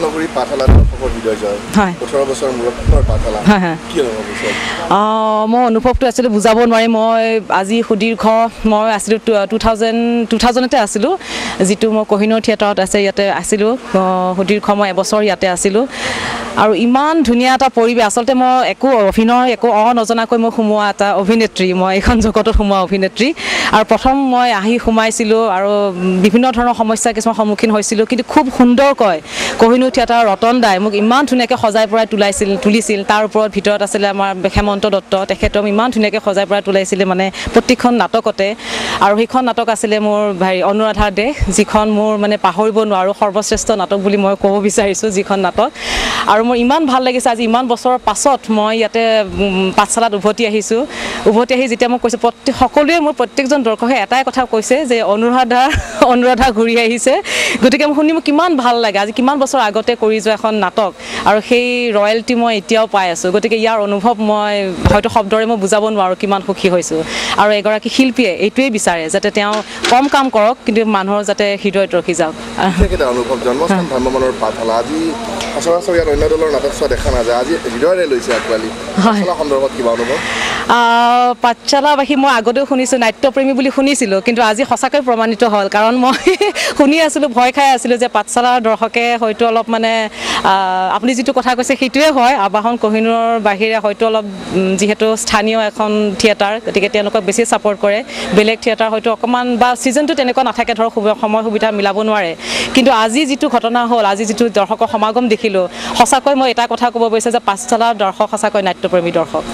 নগৰী পাঠশালাৰ দৰ্শকৰ হৃদয় জয় 18 বছৰ মূৰত পাঠশালা কি অনুভৱ হৈছে মই অনুভৱটো আছিলে বুজাব নোৱাৰি মই আজি সুদীৰ্ঘ মই আছিলোঁ 2000তে আছিলোঁ যিটো মই কোহিনুৰ থিয়েটাৰত আছে ইয়াতে আছিলোঁ সুদীৰ্ঘ মই এবছৰ ইয়াতে আছিলোঁ আৰু ইমান ধুনীয়া এটা পৰিৱেশ আচলতে মই একো অভিনয় একো নজনাকৈ মই সোমোৱা এটা অভিনেত্ৰী মই এখন জগতত সোমোৱা অভিনেত্ৰী আৰু প্ৰথম মই আহি সোমাইছিলোঁ আৰু বিভিন্ন ধৰণৰ সমস্যা কিছুমান সন্মুখীন হৈছিলোঁ কিন্তু খুব সুন্দৰকৈ কোহিনুৰ থিয়েটাৰৰ ৰতন দাই মোক ইমান ধুনীয়াকৈ সজাই পৰাই তুলিছিল তাৰ ওপৰত ভিতৰত আছিলে আমাৰ হেমন্ত দত্ত তেখেতক ইমান ধুনীয়াকৈ সজাই পৰাই তুলাইছিলে মানে প্ৰত্যেকখন নাটকতে আৰু সেইখন নাটক আছিলে মোৰ অনুৰাধা দেশ যিখন মোৰ মানে পাহৰিব নোৱাৰোঁ সৰ্বশ্ৰেষ্ঠ নাটক বুলি মই ক'ব বিচাৰিছোঁ যিখন নাটক আৰু মোৰ ইমান ভাল লাগিছে আজি ইমান বছৰৰ পাছত মই ইয়াতে পাঠশালাত উভতি আহি যেতিয়া মই কৈছোঁ সকলোৱে মোৰ প্ৰত্যেকজন দৰ্শকে এটাই কথা কৈছে যে অনুৰাধা ঘূৰি আহিছে গতিকে শুনি মোক কিমান ভাল লাগে আজি কিমান বছৰ আগতে কৰি যোৱা এখন নাটক আৰু সেই ৰয়েলটি মই এতিয়াও পাই আছোঁ গতিকে ইয়াৰ অনুভৱ মই হয়তো শব্দৰে মই বুজাব নোৱাৰোঁ কিমান সুখী হৈছোঁ আৰু এগৰাকী শিল্পীয়ে এইটোৱেই বিচাৰে যাতে তেওঁ কম কাম কৰক কিন্তু মানুহৰ যাতে হৃদয়ত ৰখি যাওক অনুভৱ জন্মস্থান ভ্ৰাম্যমাণৰ পাঠশালা আজি সচৰাচৰ ইয়াত অন্য দলৰ নাটক চোৱা দেখা নাযায় আজি হৃদয়ৰে লৈছে আকোৱালি পাঠশালা সন্দৰ্ভত কিবা অনুভৱ পাঠশালাবাসী মই আগতেও শুনিছোঁ নাট্যপ্ৰেমী বুলি শুনিছিলোঁ কিন্তু আজি সঁচাকৈ প্ৰমাণিত হ'ল কাৰণ মই শুনি আছিলোঁ ভয় খাই আছিলোঁ যে পাঠশালাৰ দৰ্শকে হয়তো অলপ মানে আপুনি যিটো কথা কৈছে সেইটোৱে হয় আবাহন কোহিনুৰৰ বাহিৰে হয়তো অলপ যিহেতু স্থানীয় এখন থিয়েটাৰ গতিকে তেওঁলোকক বেছি ছাপোৰ্ট কৰে বেলেগ থিয়েটাৰ হয়তো অকণমান বা ছিজনটো তেনেকুৱা নাথাকে ধৰক সময় সুবিধা মিলাব নোৱাৰে কিন্তু আজি যিটো ঘটনা হ'ল আজি যিটো দৰ্শকৰ সমাগম দেখিলোঁ সঁচাকৈ মই এটা কথা ক'ব বিচাৰিছোঁ যে পাঠশালাৰ দৰ্শক সঁচাকৈ নাট্যপ্ৰেমী দৰ্শক